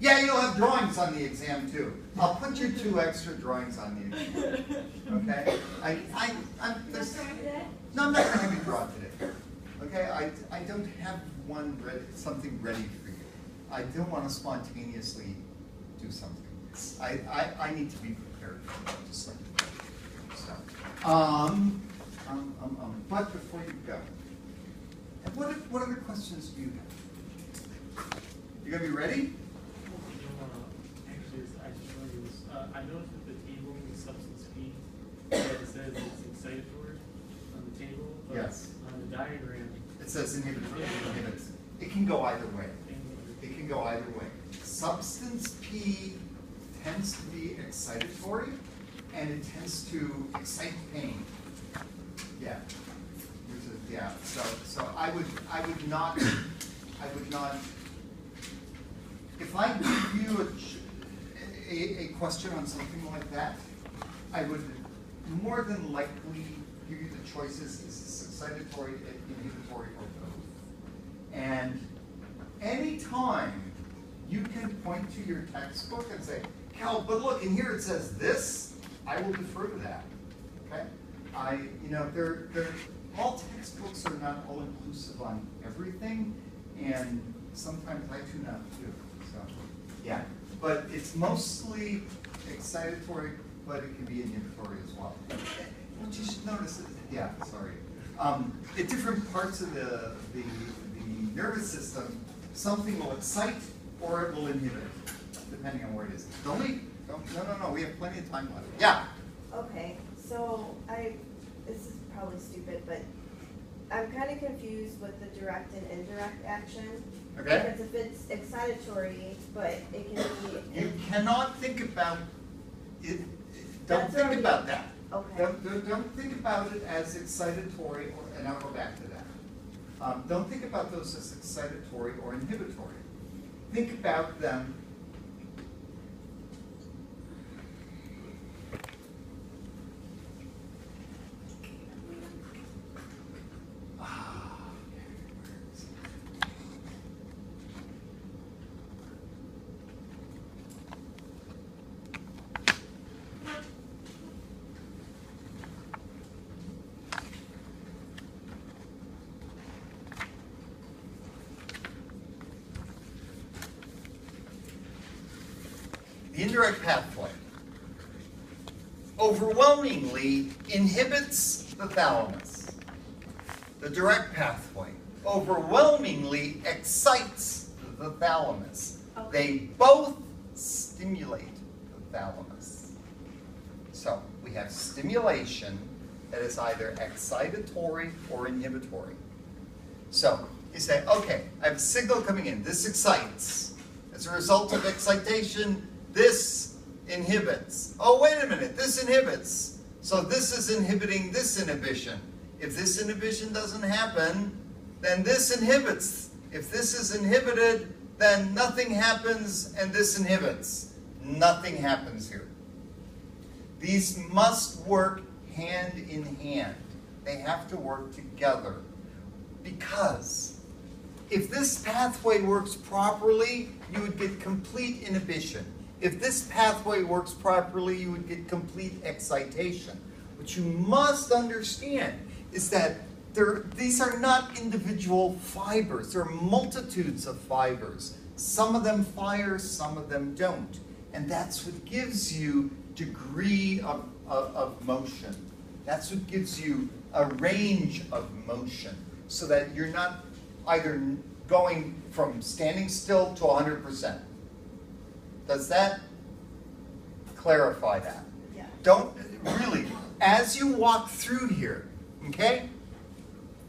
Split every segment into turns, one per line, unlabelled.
Yeah, you'll have drawings on the exam too. I'll put you 2 extra drawings on the exam. Okay? No, I'm not going to have you draw today. Okay? I don't have something ready for you. I don't want to spontaneously do something. I need to be prepared for that, just like so. But before you go, what other questions do you have? You gonna be ready?
Actually, I just want to use. I noticed with the table, the substance P, that it says it's excitatory on the table, but
Yes.
on the diagram,
It says inhibitory. Inhibits. It can go either way. It can go either way. Substance P tends to be excitatory, and it tends to excite pain. Yeah. Yeah. So I would not. If I give you a question on something like that, I would more than likely give you the choices: is this excitatory, inhibitory, or both? And anytime you can point to your textbook and say, Cal, but look, in here it says this, I will defer to that. Okay? All textbooks are not all inclusive on everything, and sometimes I tune out too. So, yeah. But it's mostly excitatory, but it can be inhibitory as well. What you should notice is, yeah, sorry. At different parts of the nervous system, something will excite or it will inhibit, depending on where it is. Don't leave. No, we have plenty of time left. Yeah?
Okay, so this is probably stupid, but I'm kind of confused with the direct and indirect action.
Okay.
Because if it's excitatory, but it can be...
You cannot think about it. Don't
That's
think
already-
about that.
Okay.
Don't think about it as excitatory, and I'll go back to that. Don't think about those as excitatory or inhibitory. Think about them the indirect pathway overwhelmingly inhibits the thalamus. The direct pathway overwhelmingly excites the thalamus.
Okay.
They both stimulate the thalamus. So we have stimulation that is either excitatory or inhibitory. So you say, okay, I have a signal coming in. This excites. As a result of excitation, this inhibits. Oh, wait a minute, this inhibits. So this is inhibiting this inhibition. If this inhibition doesn't happen, then this inhibits. If this is inhibited, then nothing happens and this inhibits. Nothing happens here. These must work hand in hand. They have to work together. Because if this pathway works properly, you would get complete inhibition. If this pathway works properly, you would get complete excitation. What you must understand is that these are not individual fibers. There are multitudes of fibers. Some of them fire, some of them don't. And that's what gives you degree of motion. That's what gives you a range of motion, so that you're not either going from standing still to 100%. Does that clarify that?
Yeah.
Don't really, as you walk through here, okay?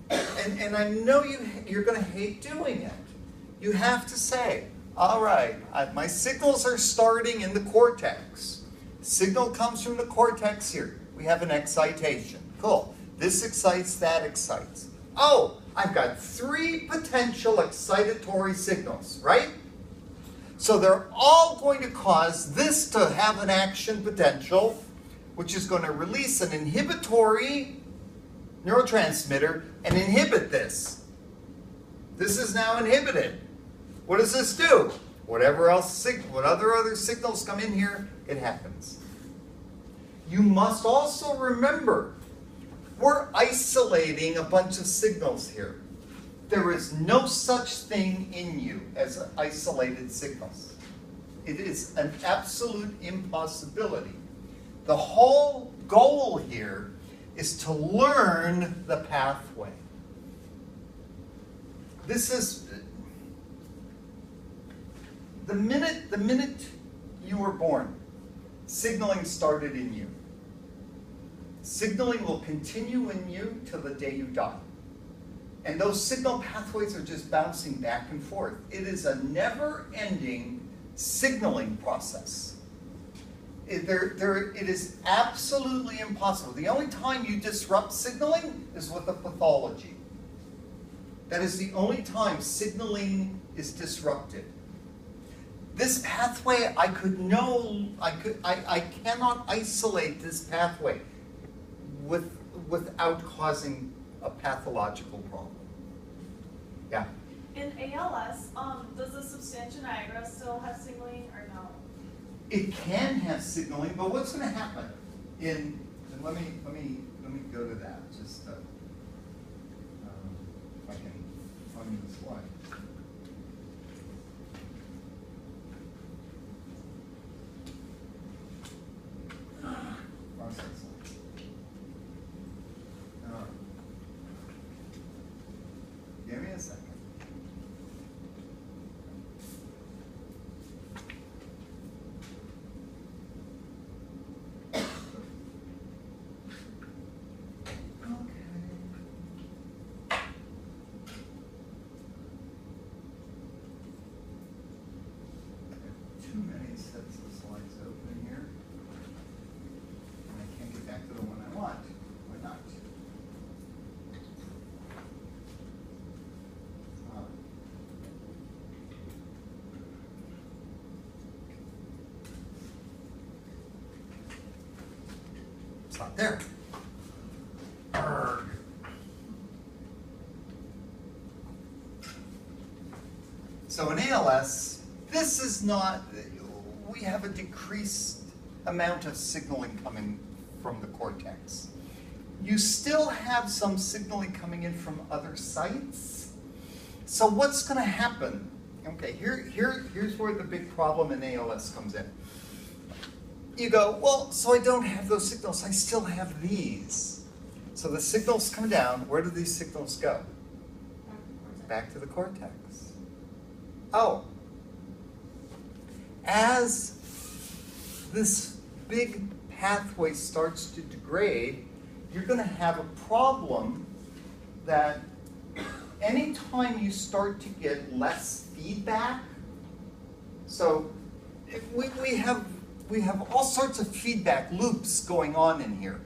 And I know you're going to hate doing it. You have to say, all right, my signals are starting in the cortex. Signal comes from the cortex here. We have an excitation. Cool. This excites, that excites. Oh, I've got 3 potential excitatory signals, right? So they're all going to cause this to have an action potential, which is going to release an inhibitory neurotransmitter and inhibit this. This is now inhibited. What does this do? Whatever else, what other signals come in here, it happens. You must also remember, we're isolating a bunch of signals here. There is no such thing in you as isolated signals. It is an absolute impossibility. The whole goal here is to learn the pathway. This is the minute you were born, signaling started in you. Signaling will continue in you till the day you die. And those signal pathways are just bouncing back and forth. It is a never-ending signaling process. It is absolutely impossible. The only time you disrupt signaling is with a pathology. That is the only time signaling is disrupted. This pathway, I cannot isolate this pathway without causing a pathological problem. Yeah?
In ALS, does the substantia nigra still have signaling or no?
It can have signaling, but what's going to happen and let me go to that. Just if I can find the slide. Give me a second. Too many sets of slides open here. And I can't get back to the one I want. Why not? It's not there. Arrgh. So in ALS, this is not, we have a decreased amount of signaling coming from the cortex. You still have some signaling coming in from other sites. So what's going to happen? Okay, here's where the big problem in ALS comes in. You go, well, so I don't have those signals, I still have these. So the signals come down, where do these signals go? Back to the cortex. Oh. As this big pathway starts to degrade, you're going to have a problem that anytime you start to get less feedback, so we have all sorts of feedback loops going on in here.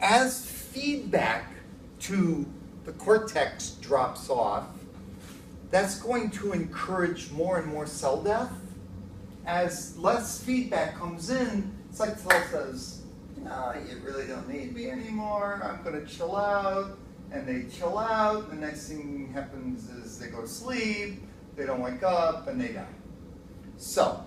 As feedback to the cortex drops off, that's going to encourage more and more cell death. As less feedback comes in, it's like the cell says, no, you really don't need me anymore, I'm going to chill out. And they chill out, the next thing happens is they go to sleep, they don't wake up, and they die. So,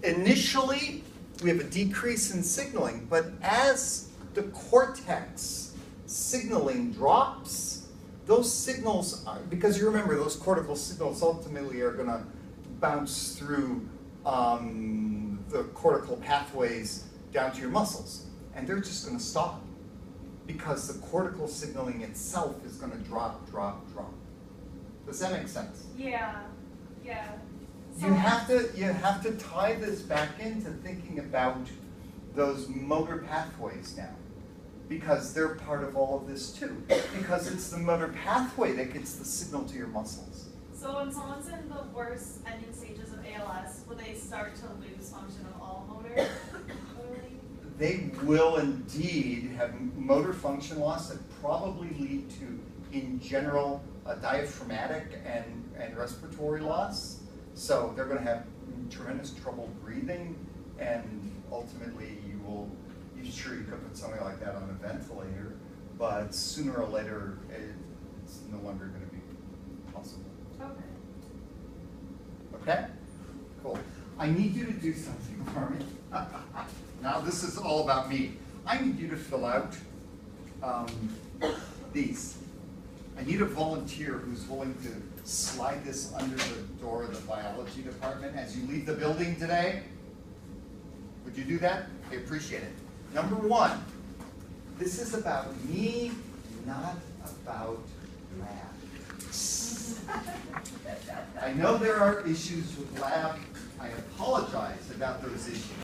initially, we have a decrease in signaling, but as the cortex signaling drops, those signals, because you remember, those cortical signals ultimately are going to bounce through the cortical pathways down to your muscles, and they're just going to stop because the cortical signaling itself is going to drop. Does that make sense?
Yeah. So
You have to tie this back into thinking about those motor pathways now, because they're part of all of this too. Because it's the motor pathway that gets the signal to your muscles.
So when someone's in the worst ending stages of ALS, will they start to lose function of all motor?
They will indeed have motor function loss that probably lead to, in general, a diaphragmatic and respiratory loss. So they're going to have tremendous trouble breathing, and ultimately sure you could put something like that on a ventilator, but sooner or later it's no longer going to be possible.
Okay.
Okay? Cool. I need you to do something for me. Now, this is all about me. I need you to fill out these. I need a volunteer who's willing to slide this under the door of the biology department as you leave the building today. Would you do that? I appreciate it. Number one, this is about me, not about lab. I know there are issues with lab. I apologize about those issues.